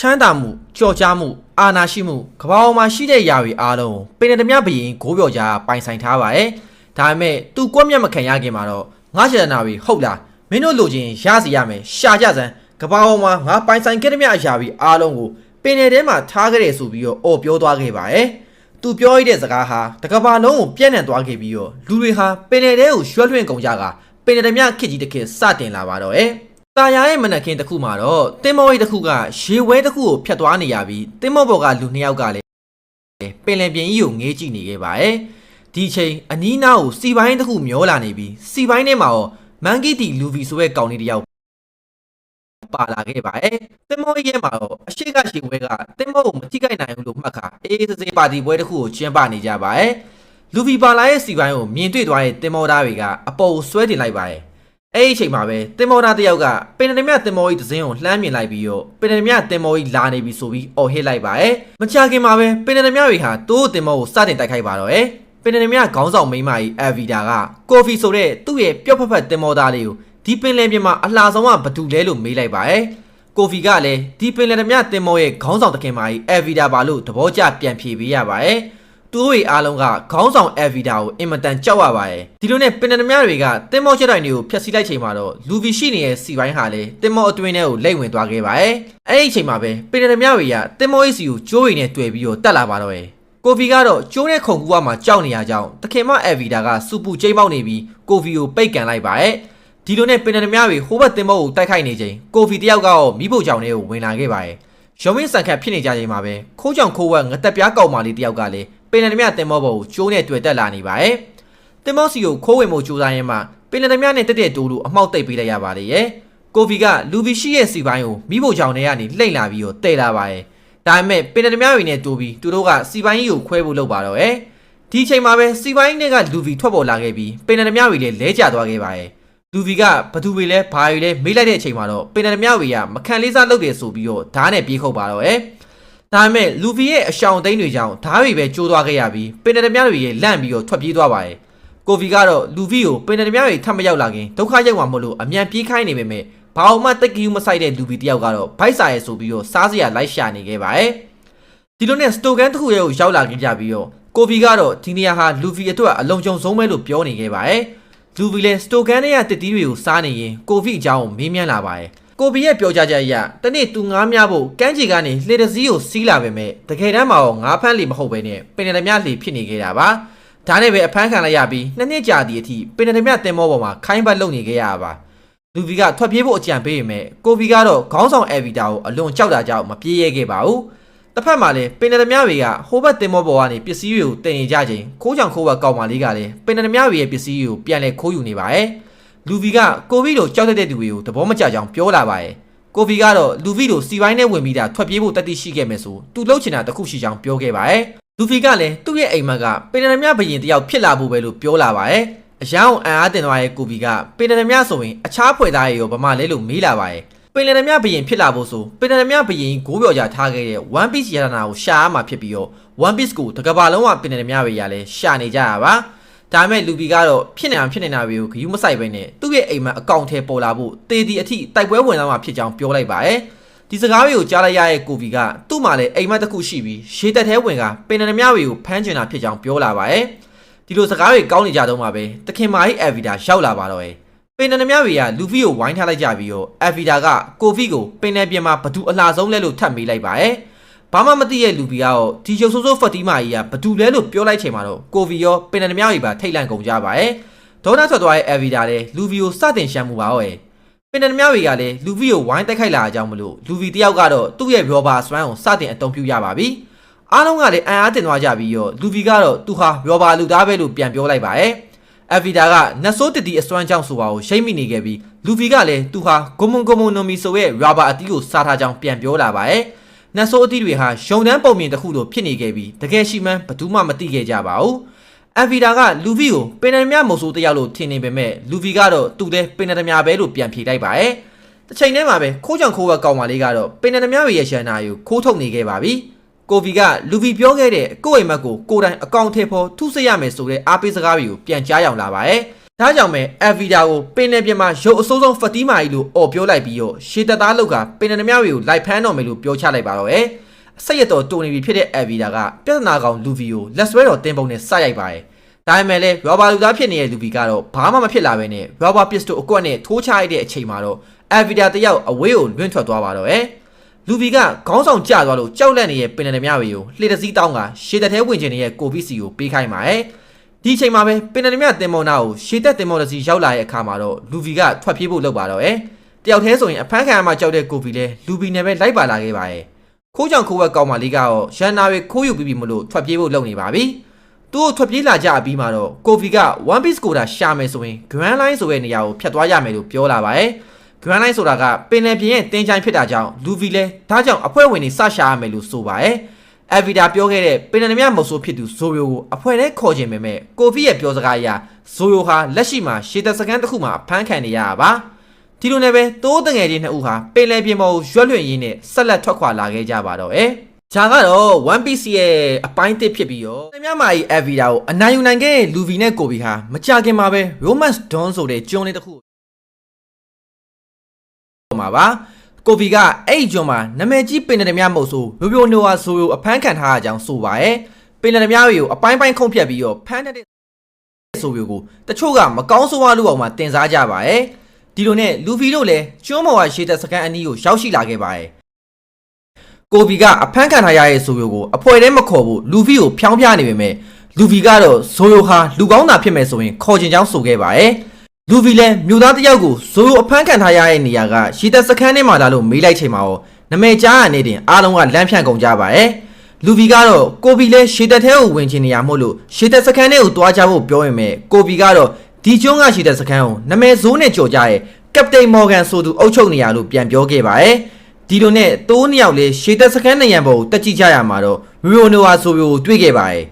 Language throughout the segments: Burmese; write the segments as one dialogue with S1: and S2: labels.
S1: မ်းသာမှုကြော်ကြားမှုအာဏာရှိမှုကမ္ဘာပေါ်မှာရှိတဲ့ຢာတွေအားလုံးပင်သမျှဘရင်ဂိုးပြော်ကြားပိုင်ဆိုင်ထားပါတယ်။ဒါပေမဲ့သူကွက်မြတ်မခံရခင်မှာတော့ငါရှရနာတွေဟုတ်လားမင်းတို့လိုချင်ရစီရမယ်ရှာကြစမ်းကမ္ဘာပေါ်မှာငါပိုင်ဆိုင်ခဲ့သမျှအရာတွေအားလုံးကိုပင်ထဲမှာထားခဲ့တယ်ဆိုပြီးတော့အော်ပြောသွားခဲ့ပါတယ်။သူပြောရတဲ့စကားဟာတကဘာလုံးကိုပြန့်နှံ့သွားခဲ့ပြီးတော့လူတွေဟာပင်ထဲကိုရွှဲလွှင့်ကုန်ကြကပင်သမျှခစ်ကြီးတစ်ခေတ်စတင်လာပါတော့။တာယာရဲ့မနက်ခင်းတစ်ခုမှာတော့တင်မောရိတ်တစ်ခုကရေဝဲတစ်ခုကိုဖျက်သွားနေရပြီးတင်မောဘော်ကလူနှစ်ယောက်ကလည်းပင်လယ်ပြင်ကြီးကိုငေးကြည့်နေခဲ့ပါတယ်။ဒီချိန်အနီးနားကိုစီပိုင်းတစ်ခုမျောလာနေပြီးစီပိုင်းထဲမှာတော့မန်ဂီတီလူဗီဆိုတဲ့ကောင်လေးတစ်ယောက်ပါလာခဲ့ပါတယ်။တင်မောရိတ်ရဲ့မှာတော့အရှိကရှိဝဲကတင်မောကိုမထိခိုက်နိုင်ဘူးလို့မှတ်ခါအေးစေးပါတီပွဲတစ်ခုကိုကျင်းပနေကြပါတယ်။လူဗီပါလာရဲ့စီပိုင်းကိုမြင်တွေ့သွားတဲ့တင်မောသားတွေကအပေါ်ဆွဲတင်လိုက်ပါတယ်။အဲ့ဒီအချိန်မှာပဲတင်မောသားတယောက်ကပင်သမျှတင်မောကြီးသစင်းကိုလှမ်းမြင်လိုက်ပြီးတော့ပင်သမျှတင်မောကြီးလာနေပြီဆိုပြီးအော်ဟစ်လိုက်ပါတယ်။မချခင်မှာပဲပင်သမျှတွေဟာတိုးတင်မောကိုစတင်တိုက်ခိုက်ပါတော့တယ်။ပင်သမျှခေါင်းဆောင်မိန်းမကြီးအဗီဒါကကော်ဖီဆိုတဲ့သူ့ရဲ့ပျော့ဖက်ဖက်တင်မောသားလေးကိုဒီပင်လယ်ပြင်မှာအလှဆုံးကဘသူလဲလို့မေးလိုက်ပါတယ်။ကိုဖီကလည်းဒီပင်လယ်သမျှတင်မောရဲ့ခေါင်းဆောင်တခင်မကြီးအဗီဒါပါလို့သဘောကျပြန်ဖြေပေးရပါတယ်။သူတို့အားလုံးကခေါင်းဆောင်အဗီဒါကိုအင်မတန်ကြောက်ရပါတယ်ဒီလိုနဲ့ပင်သမျှတွေကတင်မောချက်တိုင်းတွေကိုဖျက်ဆီးလိုက်ချိန်မှာတော့လူဗီရှိနေတဲ့စီပိုင်းဟာလည်းတင်မောအတွင်းထဲကိုလိမ့်ဝင်သွားခဲ့ပါတယ်အဲ့ဒီအချိန်မှာပဲပင်သမျှတွေကတင်မောရဲ့စီကိုကျိုးရည်နဲ့တွေ့ပြီးတော့တက်လာပါတော့တယ်ကိုဖီကတော့ကျိုးတဲ့ခုံကူကမှကြောက်နေရကြောင်းတခင်မအဗီဒါကစူပူကျိမ်းပေါက်နေပြီးကိုဖီကိုပိတ်ကန်လိုက်ပါတယ်ဒီလိုနဲ့ပင်သမျှတွေဟိုဘက်တင်မောကိုတိုက်ခိုက်နေချိန်ကိုဖီတယောက်ကတော့မိဖို့ကြောင်ထဲကိုဝင်လာခဲ့ပါတယ်ရုံးမင်းဆန်ခတ်ဖြစ်နေကြချိန်မှာပဲခိုးကြောင်ခိုးဝက်ငတက်ပြားကောင်မလေးတယောက်ကလည်းပင်လယ်သမျှတင်မောဘောကိုကျိုးနဲ့တွေ့တက်လာနေပါတယ်။တင်မောစီကိုခိုးဝင်မှုကြိုးစားရင်းမှာပင်လယ်သမျှနဲ့တက်တဲ့တိုးလို့အမှောက်တိတ်ပေးလိုက်ရပါတယ်ရဲ့။ကိုဖီကလူဗီရှိရဲ့စီပိုင်းကိုမိဖို့ကြောင်ထဲကနေလှိမ့်လာပြီးတော့တဲလာပါတယ်။ဒါပေမဲ့ပင်လယ်သမျှတွေနဲ့တိုးပြီးသူတို့ကစီပိုင်းကြီးကိုခွဲဖို့လုပ်ပါတော့ရဲ့။ဒီချိန်မှာပဲစီပိုင်းတွေကလူဗီထွက်ပေါ်လာခဲ့ပြီးပင်လယ်သမျှတွေလည်းလဲကျသွားခဲ့ပါတယ်။လူဗီကဘသူတွေလဲဘာတွေလဲမေးလိုက်တဲ့အချိန်မှာတော့ပင်လယ်သမျှတွေကမခံလေးစားလုပ်တယ်ဆိုပြီးတော့ဓာတ်နဲ့ပြေးခုတ်ပါတော့ရဲ့။ဒါပေမဲ့လူဗီရဲ့အရှောင်သိန်းတွေကြောင့်ဓာတ်တွေပဲကျိုးသွားခဲ့ရပြီးပင်သမျှတွေရဲ့လန့်ပြီးတော့ထွက်ပြေးသွားပါတယ်။ကိုဖီကတော့လူဗီကိုပင်သမျှတွေထပ်မရောက်လာခင်ဒုက္ခရောက်မှာမလို့အမြန်ပြေးခိုင်းနေပေမဲ့ဘာမှတက်ကီးမဆိုင်တဲ့လူဗီတယောက်ကတော့ဗိုက်စာရဲဆိုပြီးတော့စားစရာလိုက်ရှာနေခဲ့ပါတယ်။ဒီလိုနဲ့စတိုကန်တစ်ခုရဲ့ကိုရောက်လာခဲ့ကြပြီးတော့ကိုဖီကတော့ဒီနေရာဟာလူဗီအတွက်အလုံးစုံဆုံးပဲလို့ပြောနေခဲ့ပါတယ်။လူဗီလည်းစတိုကန်ရဲ့တစ်တီးတွေကိုစားနေရင်ကိုဖီအကြောင်းကိုမေးမြန်းလာပါတယ်။ကိုဖီရဲ့ပြောကြားချက်အရတနေ့သူငားများဖို့ကမ်းခြေကနေလှေတစည်းကိုစီးလာပေမဲ့တကယ်တမ်းမှာတော့ငားဖမ်းလီမဟုတ်ပဲနဲ့ပင်သမျှလှေဖြစ်နေခဲ့တာပါဒါနဲ့ပဲအဖမ်းခံလိုက်ရပြီး2နှစ်ကြာသည့်အထိပင်သမျှတင်မောပေါ်မှာခိုင်းပတ်လုပ်နေခဲ့ရပါလူဗီကထွက်ပြေးဖို့အကြံပေးပေမဲ့ကိုဖီကတော့ခေါင်းဆောင်အဗီတာကိုအလွန်ကြောက်တာကြောင့်မပြေးရဲခဲ့ပါဘူးတစ်ဖက်မှာလည်းပင်သမျှတွေကဟိုဘက်တင်မောပေါ်ကနေပစ္စည်းတွေကိုတင်နေကြချိန်ခိုးချောင်ခိုးဝက်ကောက်မလေးကလည်းပင်သမျှတွေရဲ့ပစ္စည်းတွေကိုပြန်လဲခိုးယူနေပါတယ်လူဗီကကိုဗီတို့ကြောက်တဲ့သူတွေကိုသဘောမကျကြောင်ပြောလာပါတယ်ကိုဖီကတော့လူဗီတို့စီပိုင်းနဲ့ဝင်ပြီးတာထွက်ပြေးဖို့တတိရှိခဲ့မယ်ဆိုသူလှုပ်ချင်တာတခုရှိကြောင်းပြောခဲ့ပါတယ်လူဖီကလည်းသူ့ရဲ့အိမ်မက်ကပင်သမျှဘရင်တယောက်ဖြစ်လာဖို့ပဲလို့ပြောလာပါတယ်အယောင်အံအားတင်သွားတဲ့ကိုဖီကပင်သမျှဆိုရင်အခြားဖွဲ့သားတွေရောဗမာလဲလို့မေးလာပါတယ်ပင်သမျှဘရင်ဖြစ်လာဖို့ဆိုပင်သမျှဘရင်ဂိုးပြော်ကြထားခဲ့တဲ့ One Piece ရတနာကိုရှာရမှာဖြစ်ပြီးတော့ One Piece ကိုတကဘာလုံးကပင်သမျှတွေရလဲရှာနေကြရပါဒါမဲ့လူဗီကတော့ဖြစ်နေတာတွေကိုဂယူးမဆိုင်ပဲနဲ့သူ့ရဲ့အိမ်မက်အကောင့်ထဲပေါ်လာဖို့တေဒီအထိတိုက်ပွဲဝင်သွားမှာဖြစ်ကြောင်းပြောလိုက်ပါတယ်ဒီစကားတွေကိုကြားလိုက်ရတဲ့ကိုဗီကသူ့မှာလည်းအိမ်မက်တစ်ခုရှိပြီးရေတက်ထဲဝင်ကပင်သမျှတွေကိုဖမ်းချင်တာဖြစ်ကြောင်းပြောလာပါတယ်ဒီလိုစကားတွေကောင်းနေကြတော့မှပဲတခင်မာကြီးအဗီဒါရောက်လာပါတော့တယ်ပင်သမျှတွေကလူဗီကိုဝိုင်းထားလိုက်ကြပြီးတော့အဗီဒါကကိုဗီကိုပင်နယ်ပြင်မှာဘသူအလှဆုံးလဲလို့ထပ်မေးလိုက်ပါတယ်ဘာမှမသိတဲ့လူဗီကတော့ဒီရုပ်ဆိုးဆိုးဖတ်တီမာကြီးကဘသူလဲလို့ပြောလိုက်ချိန်မှာတော့ကိုဗီရောပင်သမျှတွေပါထိတ်လန့်ကုန်ကြပါတယ်ဒေါနာထွက်သွားတဲ့အဗီဒါလည်းလူဗီကိုစတင်ရှမ်းမှုပါဟဲ့ပင်သမျှတွေကလည်းလူဗီကိုဝိုင်းတိုက်ခိုက်လာကြအောင်မလို့လူဗီတယောက်ကတော့သူ့ရဲ့ရောဘာစွမ်းကိုစတင်အသုံးပြုရပါပြီအားလုံးကလည်းအံ့အားတင်သွားကြပြီးတော့လူဗီကတော့သူဟာရောဘာလူသားပဲလို့ပြန်ပြောလိုက်ပါတယ်အဗီဒါကနတ်ဆိုးတတီအစွမ်းကြောင့်ဆိုပါကိုရှိမ့်မိနေခဲ့ပြီးလူဗီကလည်းသူဟာဂုံမုံနိုမီဆိုရဲ့ရောဘာအတီးကိုစားထားကြောင်းပြန်ပြောလာပါတယ်နတ်ဆိုးအတီးတွေဟာရုံတန်းပုံမြင်တစ်ခုလိုဖြစ်နေခဲ့ပြီးတကယ်ရှိမှန်းဘယ်သူမှမသိခဲ့ကြပါဘူးအဗီဒါကလူဗီကိုပင်သမျှမုံဆိုးတယောက်လို့ထင်နေပေမဲ့လူဗီကတော့သူ့တဲ့ပင်သမျှပဲလို့ပြန်ဖြေလိုက်ပါတယ်တစ်ချိန်တည်းမှာပဲခိုးချောင်ခိုးဝက်ကောင်မလေးကတော့ပင်သမျှရဲ့ရန်နာကိုခိုးထုတ်နေခဲ့ပါပြီကိုဗီကလူဗီပြောခဲ့တဲ့ကိုယ့်အိမ်မက်ကိုကိုယ်တိုင်အကောင့်ထဲပေါ်ထုစရမယ်ဆိုတဲ့အားပေးစကားတွေကိုပြန်ကြားရောက်လာပါတယ် ဒါကြောင့်ပဲအဗီဒါကိုပင်လယ်ပြင်မှာရုပ်အစိုးဆုံးဖတီမာကြီးလို့အော်ပြောလိုက်ပြီးတော့ရှေတပ်သားလောက်ကပင်လယ်သမားတွေကိုလိုက်ဖမ်းတော်မယ်လို့ပြောချလိုက်ပါတော့ရဲ့စိတ်ရတော်တူနေပြီဖြစ်တဲ့အဗီဒါကပြဿနာကောင်လူဗီကိုလက်ဆွဲတော်တင်ပုံနဲ့စရိုက်ပါရဲ့ဒါပေမဲ့လည်းရောဘာလူသားဖြစ်နေတဲ့လူဗီကတော့ဘာမှမဖြစ်လာဘဲနဲ့ရောဘာပစ္စတိုအကွက်နဲ့ထိုးချလိုက်တဲ့အချိန်မှာတော့အဗီဒါတယောက်အဝေးကိုလွင့်ထွက်သွားပါတော့ရဲ့လူဗီကခေါင်းဆောင်ကျသွားလို့ကြောက်လန့်နေတဲ့ပင်လယ်သမားတွေကိုလှေတစည်းတောင်းကရှေတပ်ထဲဝင်ကျင်နေတဲ့ကိုဗီစီကိုပေးခိုင်းပါရဲ့ဒီအချိန်မှာပဲပင်လယ်သမားတင်မောနာကိုရှေတပ်တင်မောတစီရောက်လာတဲ့အခါမှာတော့လူဗီကထွက်ပြေးဖို့လုပ်ပါတော့ရဲ့တယောက်တည်းဆိုရင်အဖမ်းခံရမှကြောက်တဲ့ကိုဗီလည်းလူဗီနဲ့ပဲလိုက်ပါလာခဲ့ပါရဲ့ခိုးကြောင်ခိုးဝက်ကောင်းမလေးကတော့ရန်နာတွေခိုးယူပြီးပြီမလို့ထွက်ပြေးဖို့လုပ်နေပါပြီသူ့ကိုထွက်ပြေးလာကြပြီးမှတော့ကိုဗီက One Piece ကိုတာရှာမယ်ဆိုရင် Grand Line ဆိုတဲ့နေရာကိုဖြတ်သွားရမယ်လို့ပြောလာပါရဲ့ Grand Line ဆိုတာကပင်လယ်ပြင်ရဲ့တင်းချိုင်းဖြစ်တာကြောင့်လူဗီလည်းဒါကြောင့်အဖွဲ့ဝင်တွေစရှာရမယ်လို့ဆိုပါရဲ့အဗီဒါပြောခဲ့တဲ့ပင်လယ်မြတ်မုတ်ဆိုးဖြစ်သူဇိုယိုကိုအဖွဲ့ထဲခေါ်ခြင်းပဲမဲ့ကိုဗီရဲ့ပြောစကားအရဇိုယိုဟာလက်ရှိမှာရှေတပ်စကန်တစ်ခုမှာဖမ်းခံနေရတာပါဒီလိုနဲ့ပဲတိုးတငယ်ချင်းနှစ်ဦးဟာပင်လယ်ပြင်ပေါ်ရွက်လွှင့်ရင်းနဲ့ဆက်လက်ထွက်ခွာလာခဲ့ကြပါတော့ဂျာကတော့ One Piece ရဲ့အပိုင်းတစ်ဖြစ်ပြီးတော့ပင်လယ်မြတ်မာကြီးအဗီဒါကိုအနိုင်ယူနိုင်ခဲ့လူဗီနဲ့ကိုဗီဟာမကြခင်မှာပဲ Romance Dawn ဆိုတဲ့ကျွန်းလေးတစ်ခုမှာပါကိုဗီကအဲ့ဒီကျွန်းမှာနာမည်ကြီးပင်လယ်သမားမဟုတ်ဆိုရိုပြိုနိုဝါဆိုကိုအဖမ်းခံထားရကြောင်းဆိုပါရဲ့ပင်လယ်သမားတွေကိုအပိုင်းပိုင်းခုံဖြတ်ပြီးတော့ဖမ်းတဲ့ဆိုကိုတချို့ကမကောင်းဆိုးဝါးလို့အောင်မှတင်စားကြပါရဲ့ဒီလိုနဲ့လူဗီတို့လည်းကျွန်းပေါ်ကရှေတပ်စကန်အနီးကိုရောက်ရှိလာခဲ့ပါရဲ့ကိုဗီကအဖမ်းခံထားရတဲ့ဆိုကိုအဖွဲ့ထဲမခေါ်ဘူးလူဗီကိုဖြောင်းပြနေပေမဲ့လူဗီကတော့ဇိုယိုဟာလူကောင်းတာဖြစ်မယ်ဆိုရင်ခေါ်ချင်ကြောင်းဆိုခဲ့ပါရဲ့လူဗီလည်းမြို့သားတယောက်ကိုဇိုယိုအဖမ်းခံထားရတဲ့နေရာကရှေတပ်စခန်းထဲမှာလာလို့မေးလိုက်ချိန်မှာတော့နမဲကြားရနေတင်အားလုံးကလမ်းဖြန့်ကုန်ကြပါရဲ့လူဗီကတော့ကိုဗီလည်းရှေတပ်ထဲကိုဝင်ချင်နေရမို့လို့ရှေတပ်စခန်းထဲကိုတွားကြဖို့ပြောရင်မဲ့ကိုဗီကတော့ဒီကျွန်းကရှေတပ်စခန်းကိုနမဲဇိုးနဲ့ကြော်ကြရဲ့ကပတိန်မော်ဂန်ဆိုသူအုပ်ချုပ်နေရလို့ပြန်ပြောခဲ့ပါရဲ့ဒီလိုနဲ့တိုးနှစ်ယောက်လေးရှေတပ်စခန်းနေရန်ပေါ်ကိုတက်ကြည့်ကြရမှာတော့ရိုနိုဝါဆိုကိုတွေ့ခဲ့ပါရဲ့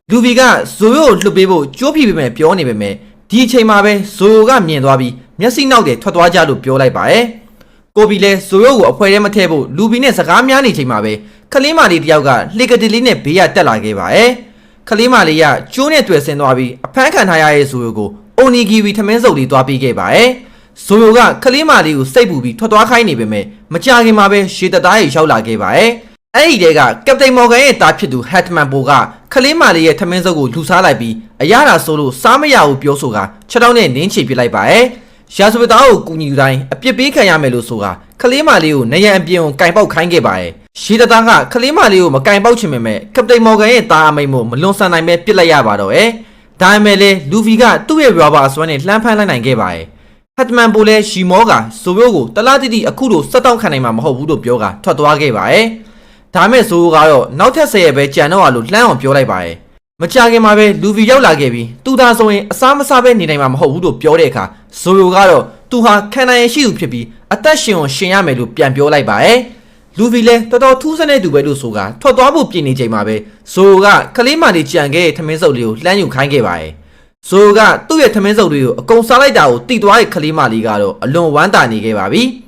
S1: လူဗီကဇိုယိုကိုလှုပ်ပေးဖို့ကြိုးပြပေမဲ့ပြောနေပေမဲ့ဒီအချိန်မှာပဲဇိုယိုကမြင်သွားပြီးမျက်စိနောက်တွေထွက်သွားကြလို့ပြောလိုက်ပါရဲ့ကိုဗီလည်းဇိုယိုကိုအဖွဲထဲမထည့်ဖို့လူဗီနဲ့စကားများနေချိန်မှာပဲခလေးမလေးတယောက်ကလှေကတိလေးနဲ့ဘေးရတက်လာခဲ့ပါရဲ့ခလေးမလေးကကျိုးနဲ့တွေ့ဆင်းသွားပြီးအဖမ်းခံထားရတဲ့ဇိုယိုကိုအိုနီဂီဝီထမင်းစုပ်လေးသွားပေးခဲ့ပါရဲ့ဇိုယိုကခလေးမလေးကိုစိတ်ပူပြီးထွက်သွားခိုင်းနေပေမဲ့မကြခင်မှာပဲရှေတပ်သားကြီးရောက်လာခဲ့ပါရဲ့အဲ့ဒီတဲကကပတိန်မော်ဂန်ရဲ့တားဖြစ်သူဟက်တမန်ပိုကခလေးမာလေးရဲ့ထမင်းစုပ်ကိုလူစားလိုက်ပြီးအရသာဆိုလို့စားမရဘူးပြောဆိုကချက်တောင်းနဲ့နင်းချေပစ်လိုက်ပါရဲ့ရာဇဝတ်သားကိုကူညီသူတိုင်းအပြစ်ပေးခံရမယ်လို့ဆိုကခလေးမာလေးကိုနေရန်အပြင်ကိုကင်ပေါက်ခိုင်းခဲ့ပါရဲ့ရှေတပ်သားကခလေးမာလေးကိုမကင်ပေါက်ချင်ပေမဲ့ကပတိန်မော်ဂန်ရဲ့တားအမိန်မို့မလွန်ဆန်နိုင်ပဲပစ်လိုက်ရပါတော့ရဲ့ဒါပေမဲ့လေလူဗီကသူ့ရဲ့ရာဘာအစွမ်းနဲ့လှမ်းဖမ်းလိုက်နိုင်ခဲ့ပါရဲ့ဟက်တမန်ပိုလည်းရှီမောကဆိုယိုကိုတလားတိတိအခုလိုစက်တောင်းခံနိုင်မှာမဟုတ်ဘူးလို့ပြောကထွက်သွားခဲ့ပါရဲ့ဒါမဲ့ဆိုကတော့နောက်ထပ်10ရက်ပဲကြံတော့ရလို့လှမ်းအောင်ပြောလိုက်ပါရဲ့မကြခင်မှာပဲလူဗီရောက်လာခဲ့ပြီးသူသာဆိုရင်အစားမစားပဲနေနိုင်မှာမဟုတ်ဘူးလို့ပြောတဲ့အခါဇိုယိုကတော့သူဟာခံနိုင်ရရှိသူဖြစ်ပြီးအသက်ရှင်အောင်ရှင်ရမယ်လို့ပြန်ပြောလိုက်ပါရဲ့လူဗီလည်းတော်တော်ထူးဆန်းတဲ့သူပဲလို့ဆိုကထွက်သွားဖို့ပြင်နေချိန်မှာပဲဇိုယိုကခလေးမာလေးကြံခဲ့တဲ့ထမင်းစုပ်လေးကိုလှမ်းယူခိုင်းခဲ့ပါရဲ့ဇိုယိုကသူ့ရဲ့ထမင်းစုပ်လေးကိုအကုန်စားလိုက်တာကိုတိသွားတဲ့ခလေးမာလေးကတော့အလွန်ဝမ်းသာနေခဲ့ပါပြီ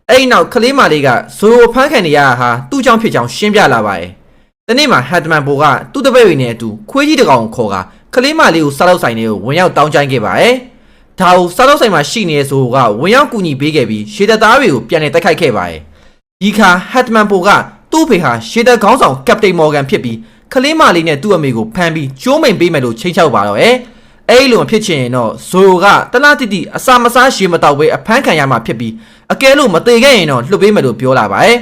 S1: အဲ့ဒီနောက်ခလေးမာလေးကဇိုယိုဖမ်းခံနေရတာဟာသူ့ကြောင့်ဖြစ်ကြောင်းရှင်းပြလာပါရဲ့။ဒီနေ့မှာဟက်တမန်ပိုကသူ့တပည့်တွေနဲ့အတူခွေးကြီးတစ်ကောင်ကိုခေါ်ကခလေးမာလေးကိုစားလောက်ဆိုင်တွေကိုဝင်ရောက်တောင်းကျိုင်းခဲ့ပါရဲ့။ဒါကိုစားလောက်ဆိုင်မှာရှိနေတဲ့ဇိုယိုကဝင်ရောက်ကူညီပေးခဲ့ပြီးရှေတပ်သားတွေကိုပြန်လည်တိုက်ခိုက်ခဲ့ပါရဲ့။ဒီခါဟက်တမန်ပိုကသူ့ဖေဟာရှေတပ်ခေါင်းဆောင်ကပတိန်မော်ဂန်ဖြစ်ပြီးခလေးမာလေးနဲ့သူ့အမေကိုဖမ်းပြီးကျိုးမိန်ပေးမယ်လို့ချိန်ချောက်ပါတော့ရဲ့။အဲ့လိုမဖြစ်ချင်ရင်တော့ဇိုယိုကတလားတိတိအစာမစားရှည်မတော့ပဲအဖမ်းခံရမှာဖြစ်ပြီးအကယ်လို့မသေးခဲ့ရင်တော့လှုပ်ပေးမယ်လို့ပြောလာပါရဲ့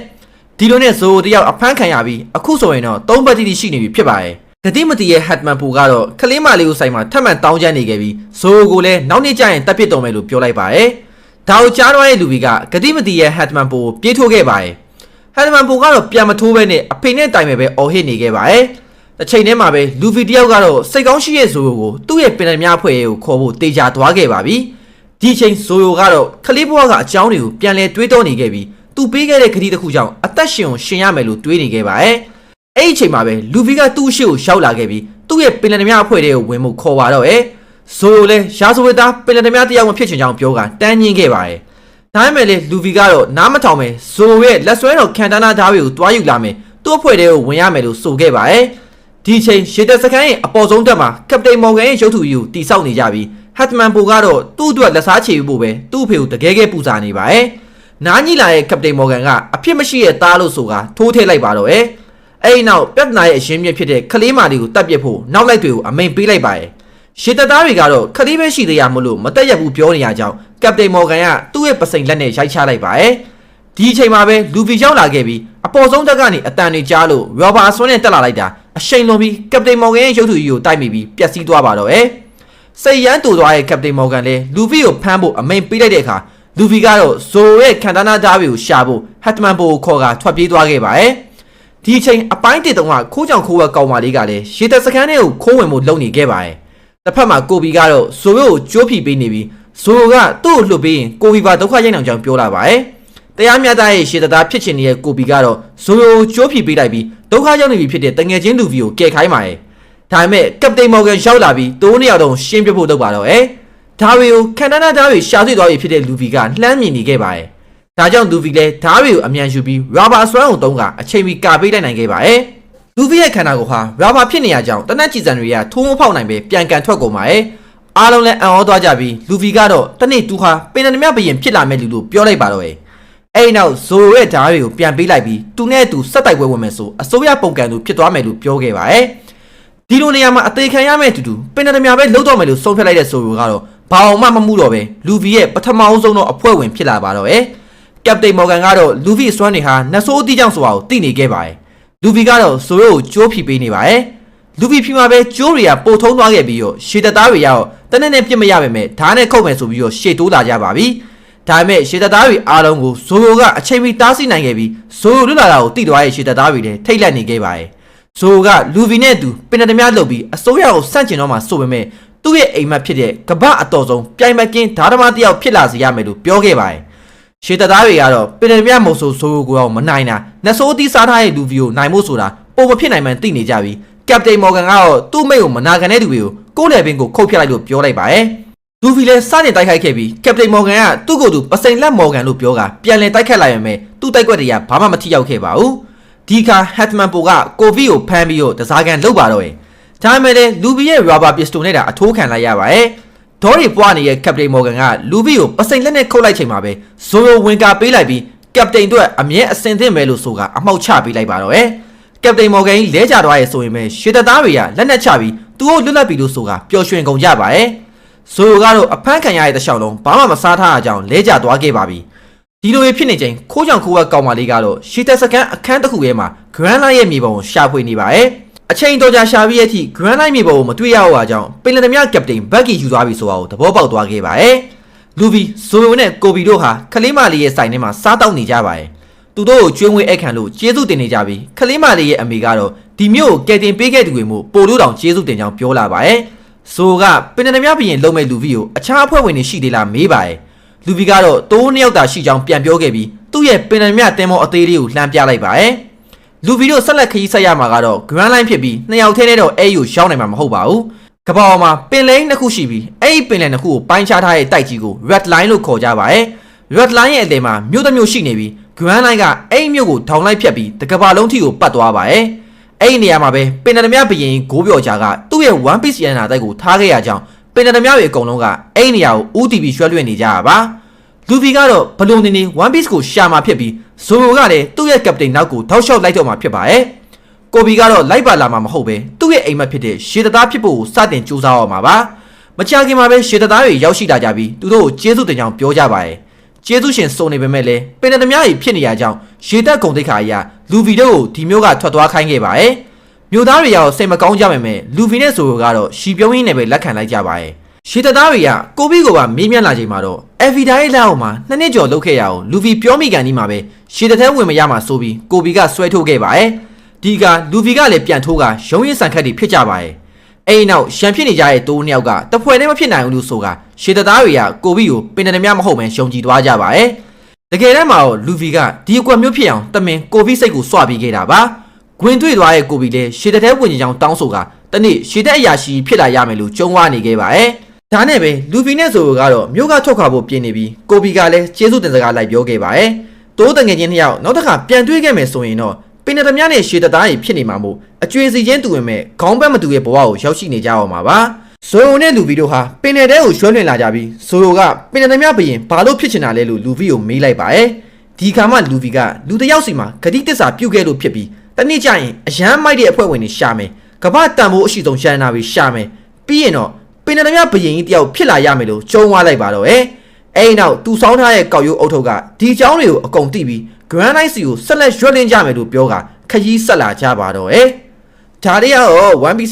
S1: ဒီလိုနဲ့ဇိုတယောက်အဖမ်းခံရပြီးအခုဆိုရင်တော့3ပတ်တိတိရှိနေပြီဖြစ်ပါရဲ့ဂတိမတီရဲ့ဟက်တမန်ပူကတော့ခလေးမလေးကိုဆိုင်မှာထပ်မံတောင်းကျမ်းနေခဲ့ပြီးဇိုကိုလည်းနောက်နေ့ကျရင်တပ်ပစ်တော်မယ်လို့ပြောလိုက်ပါရဲ့ဒါကိုကြားတော့ရဲ့လူကြီးကဂတိမတီရဲ့ဟက်တမန်ပူကိုပြေးထိုးခဲ့ပါရဲ့ဟက်တမန်ပူကတော့ပြန်မထိုးဘဲနဲ့အဖေနဲ့တိုင်ပဲအော်ဟစ်နေခဲ့ပါရဲ့တစ်ချိန်တည်းမှာပဲလူဗီတယောက်ကတော့စိတ်ကောင်းရှိရဲ့ဇိုကိုသူ့ရဲ့ပင်လယ်များဖွဲ့ရဲ့ကိုခေါ်ဖို့တေချာသွားခဲ့ပါပြီဒီချိန်ဇိုယိုကတော့ခလေးဘွားကအကြောင်းတွေကိုပြန်လဲတွေးတောနေခဲ့ပြီးသူပေးခဲ့တဲ့ခရီးတစ်ခုကြောင့်အသက်ရှင်ကိုရှင်ရမယ်လို့တွေးနေခဲ့ပါရဲ့အဲ့ဒီချိန်မှာပဲလူဗီကသူ့ရှေ့ကိုရှောက်လာခဲ့ပြီးသူ့ရဲ့ပင်လယ်သမားအဖွဲ့တွေကိုဝင်မှုခေါ်ပါတော့ရဲ့ဇိုယိုလည်းရာဇဝတ်သားပင်လယ်သမားတယောက်မဖြစ်ချင်ကြောင်းပြောကတန်းညင်းခဲ့ပါရဲ့ဒါပေမဲ့လေလူဗီကတော့နားမထောင်ပဲဇိုရဲ့လက်ဆွဲတော်ခံတန်းသားဓာတ်တွေကိုတွားယူလာမယ်သူ့အဖွဲ့တွေကိုဝင်ရမယ်လို့ဆိုခဲ့ပါရဲ့ဒီချိန်ရှေတပ်စခန်းရဲ့အပေါ်ဆုံးတက်မှာကပတိန်မော်ဂန်ရဲ့ရုပ်ထုကြီးကိုတိစောက်နေကြပြီး ဟတ်မန်ပိုကတော့သူ့အတွက်လက်စားချေဖို့ပဲသူ့အဖေကိုတကယ်ကဲပူဇာနေပါရဲ့နားကြီးလာရဲ့ကပတိန်မော်ဂန်ကအဖြစ်မရှိရဲ့သားလို့ဆိုကထိုးထည့်လိုက်ပါတော့ရဲ့အဲ့နောက်ပြဿနာရဲ့အရှင်းမြစ်ဖြစ်တဲ့ခလေးမာလေးကိုတတ်ပြစ်ဖို့နောက်လိုက်တွေကိုအမိန်ပေးလိုက်ပါရဲ့ရှေတသားတွေကတော့ခလေးပဲရှိသေးရမလို့မတက်ရက်ဘူးပြောနေရကြောင်းကပတိန်မော်ဂန်ကသူ့ရဲ့ပစိန်လက်နဲ့ရိုက်ချလိုက်ပါရဲ့ဒီအချိန်မှာပဲလူဗီရောက်လာခဲ့ပြီးအပေါ်ဆုံးတက်ကနေအတန်တွေကြားလို့ရောဘာဆွန်းနဲ့တက်လာလိုက်တာအရှိန်လွန်ပြီးကပတိန်မော်ဂန်ရဲ့ရုပ်ထုကြီးကိုတိုက်မိပြီးပျက်စီးသွားပါတော့ရဲ့စိတ်ရမ်းတူသွားတဲ့ကပတိန်မော်ဂန်လည်းလူဗီကိုဖမ်းဖို့အမိန်ပေးလိုက်တဲ့အခါလူဗီကတော့ဇိုရဲ့ခန္ဓာနာဓာတ်တွေကိုရှာဖို့ဟတ်မန်ပိုကိုခေါ်ကထွက်ပြေးသွားခဲ့ပါရဲ့ဒီအချိန်အပိုင်းတစ်တုံးကခိုးကြောင်ခိုးဝက်ကောင်မလေးကလည်းရေတက်စခန်းထဲကိုခိုးဝင်ဖို့လုပ်နေခဲ့ပါရဲ့တစ်ဖက်မှာကိုဘီကတော့ဇိုကိုကြိုးဖိပေးနေပြီးဇိုကသူ့ကိုလှုပ်ပြီးရင်ကိုဘီပါဒုက္ခရိုက်အောင်ကြောင်းပြောလာပါရဲ့တရားမျှတရဲ့ရှေတသားဖြစ်ချင်နေတဲ့ကိုဘီကတော့ဇိုကိုကြိုးဖိပေးလိုက်ပြီးဒုက္ခရောက်နေပြီဖြစ်တဲ့တငယ်ချင်းလူဗီကိုကယ်ခိုင်းပါရဲ့ဒါပေမဲ့ကပတိန်မော်ဂန်ရောက်လာပြီးတိုးနှစ်ယောက်တော့ရှင်းပြဖို့လုပ်ပါတော့ဒါတွေကိုခန္ဓာနာဓာတ်တွေရှာတွေ့သွားပြီဖြစ်တဲ့လူဗီကလှမ်းမြင်နေခဲ့ပါရဲ့ဒါကြောင့်လူဗီလည်းဓာတ်တွေကိုအမြန်ယူပြီးရာဘာဆွဲအောင်တုံးကအချိန်မီကာပေးလိုက်နိုင်ခဲ့ပါရဲ့လူဗီရဲ့ခန္ဓာကိုယ်ဟာရာဘာဖြစ်နေရကြောင်းတနက်ကြည်စံတွေကထိုးမဖောက်နိုင်ပဲပြန်ကန်ထွက်ကုန်ပါရဲ့အားလုံးလည်းအံ့ဩသွားကြပြီးလူဗီကတော့တနေ့သူဟာပင်နမြဘရင်ဖြစ်လာမဲ့လူလို့ပြောလိုက်ပါတော့ရဲ့အဲ့နောက်ဇိုရဲ့ဓာတ်တွေကိုပြန်ပေးလိုက်ပြီးသူနဲ့သူဆက်တိုက်ပွဲဝင်မယ်ဆိုအစိုးရပုံကံသူဖြစ်သွားမယ်လို့ပြောခဲ့ပါရဲ့ဒီလိုနေရာမှာအသေးခံရမယ့်အတူတူပင်နမြပဲလုံးတော့မယ်လို့ဆုံးဖြတ်လိုက်တဲ့ဆိုလိုကတော့ဘာအောင်မှမမှုတော့ပဲလူဗီရဲ့ပထမအဆုံးတော့အဖွဲ့ဝင်ဖြစ်လာပါတော့ကပတိန်မော်ဂန်ကတော့လူဗီစွမ်းနေဟာနှဆိုးအတိကြောင့်ဆိုတာကိုသိနေခဲ့ပါတယ်လူဗီကတော့ဇိုရိုကိုကြိုးဖိပေးနေပါတယ်လူဗီဖြီမှာပဲကြိုးတွေကပို့ထုံးသွားခဲ့ပြီးတော့ရှေတသားတွေရောတနက်နဲ့ပြစ်မရပါမယ်ဓာတ်နဲ့ခုတ်မယ်ဆိုပြီးတော့ရှေတိုးလာကြပါပြီဒါပေမဲ့ရှေတသားတွေအားလုံးကိုဇိုရိုကအချိန်မီတားဆီးနိုင်ခဲ့ပြီးဇိုရိုလွတ်လာတာကိုသိသွားရဲ့ရှေတသားတွေလည်းထိတ်လန့်နေခဲ့ပါတယ်ဇိုရိုကလူဗီနဲ့သူပင်နတများလုပ်ပြီးအစိုးရကိုစန့်ကျင်တော့မှဆိုပေမဲ့သူ့ရဲ့အိမ်မက်ဖြစ်တဲ့ကပ္ပအတော်ဆုံးပြိုင်မကင်းဓာတ်မတယောက်ဖြစ်လာစေရမယ်လို့ပြောခဲ့ပါတယ်ရှေတသားတွေကတော့ပင်နတများမုံဆိုးဆိုးကိုမနိုင်တာနှဆိုးသီးစားထားတဲ့လူဗီကိုနိုင်ဖို့ဆိုတာပုံမဖြစ်နိုင်မှန်းသိနေကြပြီးကပတိန်မော်ဂန်ကတော့သူ့မိတ်ကိုမနာခံတဲ့သူတွေကိုကိုယ်နယ်ပင်ကိုခုတ်ဖြတ်လိုက်လို့ပြောလိုက်ပါတယ်လူဗီလည်းစတင်တိုက်ခိုက်ခဲ့ပြီးကပတိန်မော်ဂန်ကသူ့ကိုယ်သူပစိန်လက်မော်ဂန်လို့ပြောကပြန်လည်တိုက်ခတ်လိုက်ရမယ်သူ့တိုက်ကွက်တွေကဘာမှမထိရောက်ခဲ့ပါဘူးဒီခါဟတ်မန်ပိုကကိုဗီကိုဖမ်းပြီးတော့တစားကန်လုပ်ပါတော့ရဲ့ဒါပေမဲ့လူဗီရဲ့ရာဘာပစ္စတိုနဲ့တာအထိုးခံလိုက်ရပါရဲ့ဒေါ်ရီပွားနေတဲ့ကပတိန်မော်ဂန်ကလူဗီကိုပစိန်လက်နဲ့ခုတ်လိုက်ချိန်မှာပဲဇိုရိုဝင်ကာပေးလိုက်ပြီးကပတိန်တို့အမြဲအစင်သင့်ပဲလို့ဆိုကအမှောက်ချပေးလိုက်ပါတော့ရဲ့ကပတိန်မော်ဂန်ကြီးလဲကျသွားရဲ့ဆိုရင်ပဲရှေတသားတွေကလက်နက်ချပြီးသူ့ကိုလွတ်လပ်ပြီလို့ဆိုကပျော်ရွှင်ကုန်ကြပါရဲ့ဇိုရိုကတော့အဖမ်းခံရတဲ့တခြားလုံးဘာမှမစားထားရကြောင်းလဲကျသွားခဲ့ပါပြီဒီလိုဖြစ်နေချိန်ခိုးကြောင်ခိုးဝက်ကောင်မလေးကတော့ရှီတက်စကန်အခန်းတစ်ခုထဲမှာဂရန်လိုက်ရဲ့မြေပုံကိုရှာဖွေနေပါရဲ့အချိန်တော်ကြာရှာပြီးရဲ့အထိဂရန်လိုက်မြေပုံကိုမတွေ့ရတော့အကြောင်းပင်လယ်သမားကပတိန်ဘက်ကီယူသွားပြီဆိုတာကိုသဘောပေါက်သွားခဲ့ပါရဲ့လူဗီဇိုရိုနဲ့ကိုဘီတို့ဟာခလေးမလေးရဲ့ဆိုင်ထဲမှာစားတောက်နေကြပါရဲ့သူတို့ကိုကျွေးမွေးအခမ်းလို့ကျေးဇူးတင်နေကြပြီးခလေးမလေးရဲ့အမေကတော့ဒီမျိုးကိုကယ်တင်ပေးခဲ့သူတွေမို့ပို့လို့တောင်ကျေးဇူးတင်ကြောင်းပြောလာပါရဲ့ဇိုကပင်လယ်သမားဘရင်လုံမဲ့လူဗီကိုအခြားအဖွဲ့ဝင်တွေရှိသေးလားမေးပါရဲ့လူဗီကတော့တိုးနှစ်ယောက်သာရှိကြောင်းပြန်ပြောခဲ့ပြီးသူ့ရဲ့ပင်လယ်မြတင်မောအသေးလေးကိုလှမ်းပြလိုက်ပါရဲ့လူဗီတို့ဆက်လက်ခရီးဆက်ရမှာကတော့ Grand Line ဖြစ်ပြီးနှစ်ယောက်ထဲနဲ့တော့အဲ့ယူရောက်နိုင်မှာမဟုတ်ပါဘူးကဘာပေါ်မှာပင်လယ်နှစ်ခုရှိပြီးအဲ့ဒီပင်လယ်နှစ်ခုကိုပိုင်းခြားထားတဲ့တိုက်ကြီးကို Red Line လို့ခေါ်ကြပါရဲ့ Red Line ရဲ့အလယ်မှာမြို့တစ်မြို့ရှိနေပြီး Grand Line ကအဲ့ဒီမြို့ကိုထောင်လိုက်ဖြတ်ပြီးတကဘာလုံးထိကိုပတ်သွားပါရဲ့အဲ့ဒီနေရာမှာပဲပင်လယ်သမားဘရင်ဂိုးပြော်ကြားကသူ့ရဲ့ One Piece ရန်နာတိုက်ကိုထားခဲ့ရကြောင်းပင်လယ်သမားတွေအကုန်လုံးကအဲ့ဒီနေရာကို UTV ရွှဲလွှင့်နေကြတာပါလူဗီကတော့ဘလုံနေနေ One Piece ကိုရှာမှာဖြစ်ပြီးဇိုရိုကလည်းသူ့ရဲ့ကပတိန်နောက်ကိုထောက်လျှောက်လိုက်တော့မှာဖြစ်ပါရဲ့ကိုဘီကတော့လိုက်ပါလာမှာမဟုတ်ပဲသူ့ရဲ့အိမ်မက်ဖြစ်တဲ့ရှေတသားဖြစ်ဖို့စတင်ကြိုးစားရမှာပါမကြခင်မှာပဲရှေတသားတွေရောက်ရှိလာကြပြီးသူတို့ကိုကျေးဇူးတင်ကြောင်းပြောကြပါရဲ့ကျေးဇူးရှင်စုံနေပေမဲ့လည်းပင်နသမားကြီးဖြစ်နေရကြောင်းရေတက်ဂုံတိတ်ခါအရာလူဗီတို့ကိုဒီမျိုးကထွက်သွားခိုင်းခဲ့ပါရဲ့မြို့သားတွေရောစိတ်မကောင်းကြပါမယ်လူဗီနဲ့ဇိုရိုကတော့ရှီပြုံးရင်းနဲ့ပဲလက်ခံလိုက်ကြပါရဲ့ရှေတသားတွေကကိုဘီကိုပါမေးမြန်းလာချိန်မှာတော့အဗီဒါရဲ့လက်အောက်မှာနှစ်နှစ်ကျော်လုပ်ခဲ့ရအောင်လူဗီပြောမိကန်ဒီမှာပဲရှေတထဲဝင်မရမှာဆိုပြီးကိုဘီကဆွဲထုတ်ခဲ့ပါရဲ့ဒီကလူဗီကလည်းပြန်ထိုးကရုံးရင်းဆန်ခတ်တွေဖြစ်ကြပါရဲ့အဲ့ဒီနောက်ရှန်ဖြစ်နေကြတဲ့တိုးနှစ်ယောက်ကတဖွဲနဲ့မဖြစ်နိုင်ဘူးလို့ဆိုကရှေတသားတွေကကိုဘီကိုပင်တရမြမဟုတ်ပဲရှုံကြည်သွားကြပါရဲ့တကယ်တမ်းမှာတော့လူဗီကဒီအကွက်မျိုးဖြစ်အောင်တမင်ကိုဘီစိတ်ကိုစွပြီးခဲ့တာပါဂွင်တွေ့သွားတဲ့ကိုဘီလည်းရှေတထဲဝင်ကြအောင်တောင်းဆိုကတနေ့ရှေတက်အရာရှိဖြစ်လာရမယ်လို့ကြုံဝါနေခဲ့ပါရဲ့ဒါနဲ့ပဲလူဗီနဲ့ဆိုကတော့မြို့ကထုတ်ခါဖို့ပြင်နေပြီးကိုဘီကလည်းကျေးဇူးတင်စကားလိုက်ပြောခဲ့ပါရဲ့တိုးတငယ်ချင်းနှစ်ယောက်နောက်တစ်ခါပြန်တွေ့ခဲ့မယ်ဆိုရင်တော့ပင်နသမားနဲ့ရှေတသားကြီးဖြစ်နေမှာမို့အကျွေစီချင်းတူဝင်မဲ့ခေါင်းပတ်မတူရဲ့ဘဝကိုရောက်ရှိနေကြအောင်ပါ ဇိုယိုနဲ့လူဗီတို့ဟာပင်နယ်တဲကိုရွှဲလွှင့်လာကြပြီးဇိုယိုကပင်နယ်သမားဘရင်ဘာလို့ဖြစ်ချင်တာလဲလို့လူဗီကိုမေးလိုက်ပါတယ်ဒီခါမှလူဗီကလူတစ်ယောက်စီမှာဂတိတစ္ဆာပြုတ်ခဲ့လို့ဖြစ်ပြီးတနေ့ကျရင်အရန်မိုက်တဲ့အဖွဲ့ဝင်တွေရှာမယ်ကမ္ဘာတန်ဖိုးအရှိဆုံးရန်နာတွေရှာမယ်ပြီးရင်တော့ပင်နယ်သမားဘရင်ကြီးတယောက်ဖြစ်လာရမယ်လို့ကြုံသွားလိုက်ပါတော့အဲ့နောက်သူဆောင်းထားတဲ့ကောက်ရိုးအုပ်ထုပ်ကဒီအကြောင်းတွေကိုအကုန်သိပြီး Grand Knight စီကိုဆက်လက်ရွှဲလင်းကြမယ်လို့ပြောကခရီးဆက်လာကြပါတော့ဒါတွေကတော့ One Piece